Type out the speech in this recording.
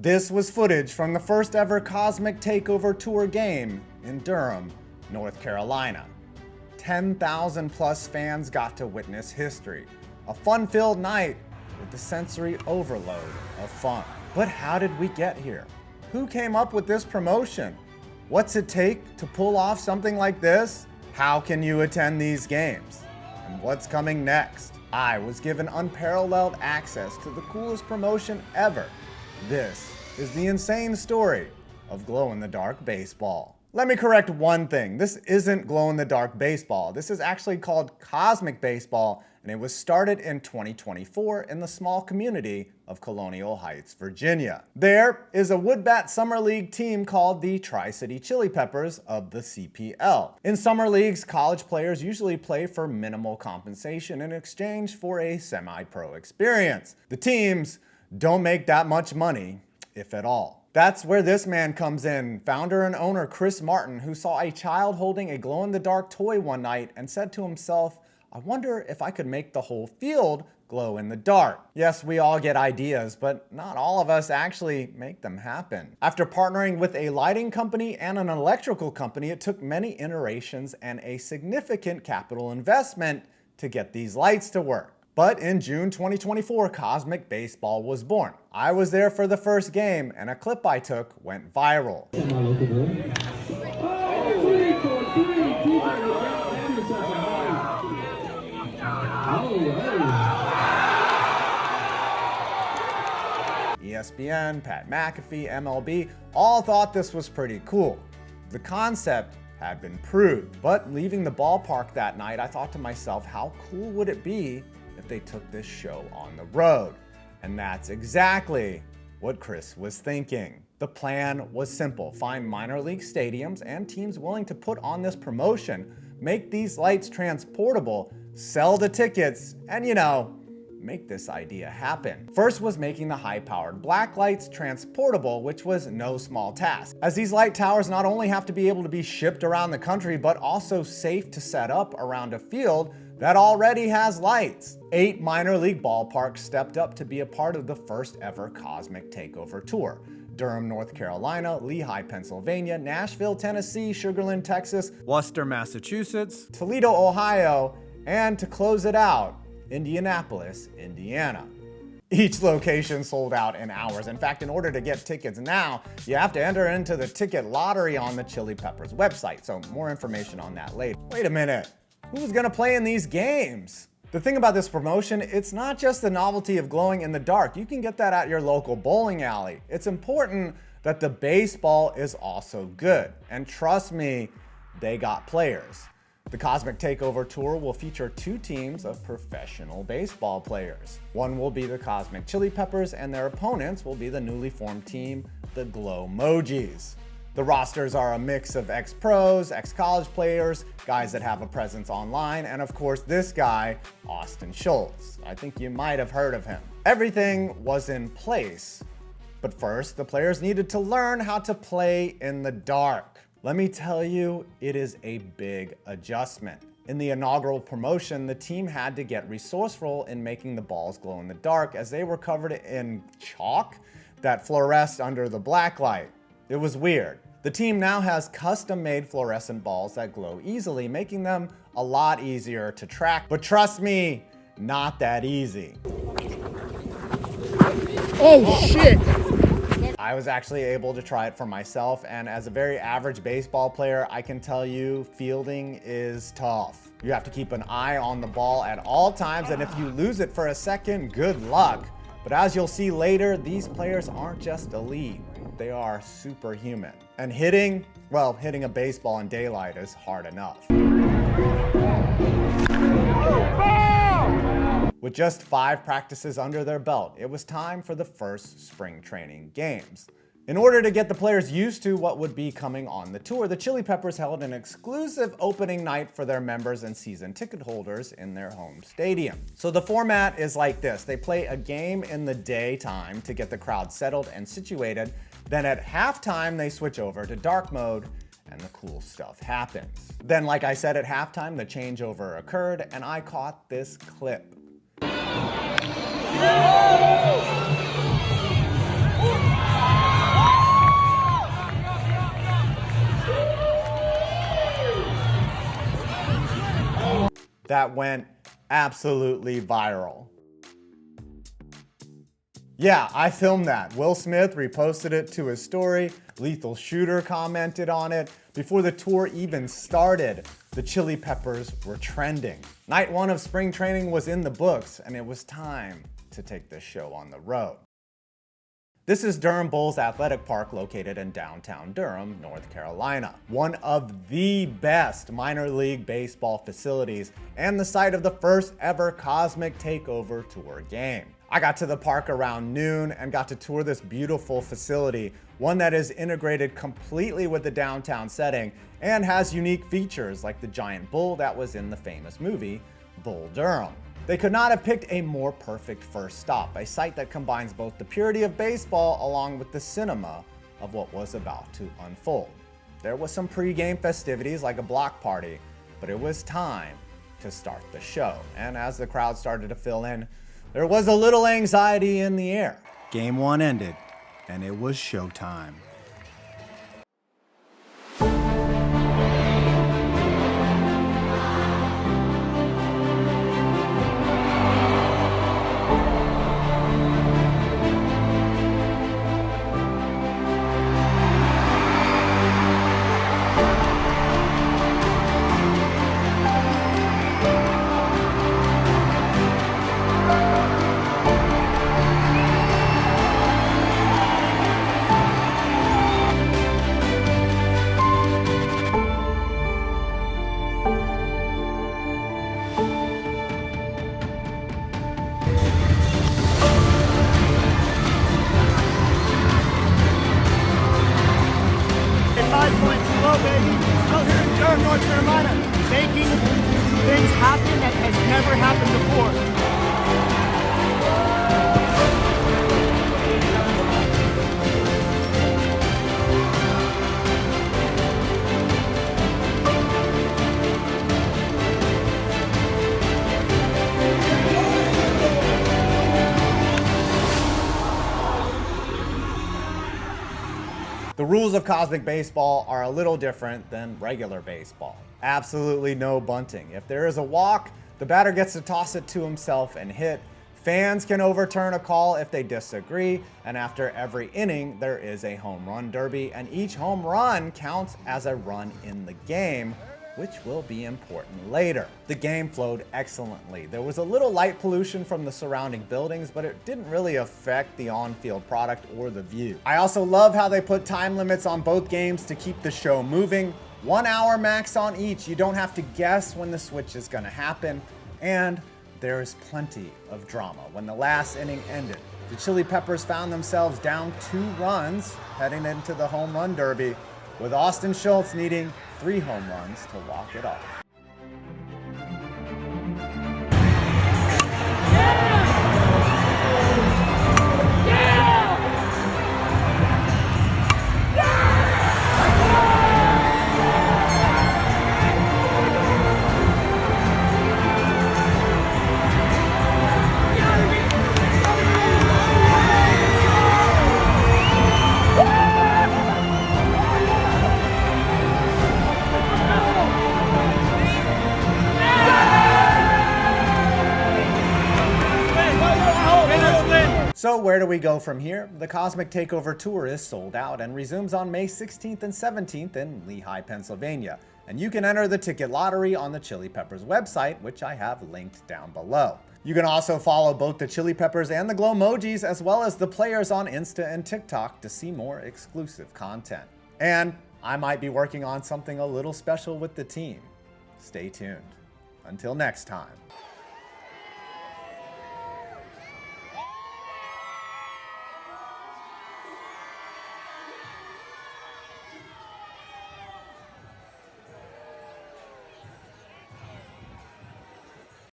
This was footage from the first ever Cosmic Takeover Tour game in Durham, North Carolina. 10,000 plus fans got to witness history. A fun-filled night with the sensory overload of fun. But how did we get here? Who came up with this promotion? What's it take to pull off something like this? How can you attend these games? And what's coming next? I was given unparalleled access to the coolest promotion ever. This is the insane story of glow-in-the-dark baseball. Let me correct one thing. This isn't glow-in-the-dark baseball. This is actually called Cosmic Baseball, and it was started in 2024 in the small community of Colonial Heights, Virginia. There is a Woodbat Summer League team called the Tri-City Chili Peppers of the CPL. In summer leagues, college players usually play for minimal compensation in exchange for a semi-pro experience. The teams don't make that much money, if at all. That's where this man comes in, founder and owner Chris Martin, who saw a child holding a glow-in-the-dark toy one night and said to himself, I wonder if I could make the whole field glow in the dark. Yes, we all get ideas, but not all of us actually make them happen. After partnering with a lighting company and an electrical company, it took many iterations and a significant capital investment to get these lights to work. But in June 2024, Cosmic Baseball was born. I was there for the first game, and a clip I took went viral. ESPN, Pat McAfee, MLB, all thought this was pretty cool. The concept had been proved, but leaving the ballpark that night, I thought to myself, how cool would it be if they took this show on the road? And that's exactly what Chris was thinking. The plan was simple: find minor league stadiums and teams willing to put on this promotion, make these lights transportable, sell the tickets, and make this idea happen. First was making the high-powered black lights transportable, which was no small task, as these light towers not only have to be able to be shipped around the country, but also safe to set up around a field that already has lights. 8 minor league ballparks stepped up to be a part of the first ever Cosmic Takeover Tour. Durham, North Carolina, Lehigh, Pennsylvania, Nashville, Tennessee, Sugar Land, Texas, Worcester, Massachusetts, Toledo, Ohio, and to close it out, Indianapolis, Indiana. Each location sold out in hours. In fact, in order to get tickets now, you have to enter into the ticket lottery on the Chili Peppers website. So more information on that later. Wait a minute, who's gonna play in these games? The thing about this promotion, it's not just the novelty of glowing in the dark. You can get that at your local bowling alley. It's important that the baseball is also good. And trust me, they got players. The Cosmic Takeover Tour will feature 2 teams of professional baseball players. One will be the Cosmic Chili Peppers, and their opponents will be the newly formed team, the Glow-Mojis. The rosters are a mix of ex-pros, ex-college players, guys that have a presence online, and of course this guy, Austin Schultz. I think you might have heard of him. Everything was in place, but first the players needed to learn how to play in the dark. Let me tell you, it is a big adjustment. In the inaugural promotion, the team had to get resourceful in making the balls glow in the dark, as they were covered in chalk that fluoresced under the black light. It was weird. The team now has custom-made fluorescent balls that glow easily, making them a lot easier to track. But trust me, not that easy. Oh shit! I was actually able to try it for myself, and as a very average baseball player, I can tell you fielding is tough. You have to keep an eye on the ball at all times, and if you lose it for a second, good luck. But as you'll see later, these players aren't just elite, they are superhuman. And hitting, well, hitting a baseball in daylight is hard enough. With just 5 practices under their belt, it was time for the first spring training games. In order to get the players used to what would be coming on the tour, the Chili Peppers held an exclusive opening night for their members and season ticket holders in their home stadium. So the format is like this. They play a game in the daytime to get the crowd settled and situated. Then at halftime, they switch over to dark mode and the cool stuff happens. Then, like I said, at halftime, the changeover occurred and I caught this clip. that went absolutely viral. Yeah, I filmed that. Will Smith reposted it to his story. Lethal Shooter commented on it. Before the tour even started, the Chili Peppers were trending. Night 1 of spring training was in the books, and it was time to take this show on the road. This is Durham Bulls Athletic Park, located in downtown Durham, North Carolina. One of the best minor league baseball facilities and the site of the first ever Cosmic Takeover Tour game. I got to the park around noon and got to tour this beautiful facility, one that is integrated completely with the downtown setting and has unique features like the giant bull that was in the famous movie, Bull Durham. They could not have picked a more perfect first stop, a site that combines both the purity of baseball along with the cinema of what was about to unfold. There was some pre-game festivities like a block party, but it was time to start the show. And as the crowd started to fill in, there was a little anxiety in the air. Game 1 ended, and it was showtime. Out here in Durham, North Carolina, making things happen that has never happened before. The rules of Cosmic Baseball are a little different than regular baseball. Absolutely no bunting. If there is a walk, the batter gets to toss it to himself and hit. Fans can overturn a call if they disagree, and after every inning, there is a home run derby, and each home run counts as a run in the game, which will be important later. The game flowed excellently. There was a little light pollution from the surrounding buildings, but it didn't really affect the on-field product or the view. I also love how they put time limits on both games to keep the show moving. 1 hour max on each. You don't have to guess when the switch is gonna happen. And there is plenty of drama. When the last inning ended, the Chili Peppers found themselves down 2 runs heading into the home run derby, with Austin Schultz needing 3 home runs to walk it off. So where do we go from here? The Cosmic Takeover Tour is sold out and resumes on May 16th and 17th in Lehigh, Pennsylvania. And you can enter the ticket lottery on the Chili Peppers website, which I have linked down below. You can also follow both the Chili Peppers and the Glowmojis, as well as the players on Insta and TikTok to see more exclusive content. And I might be working on something a little special with the team. Stay tuned. Until next time.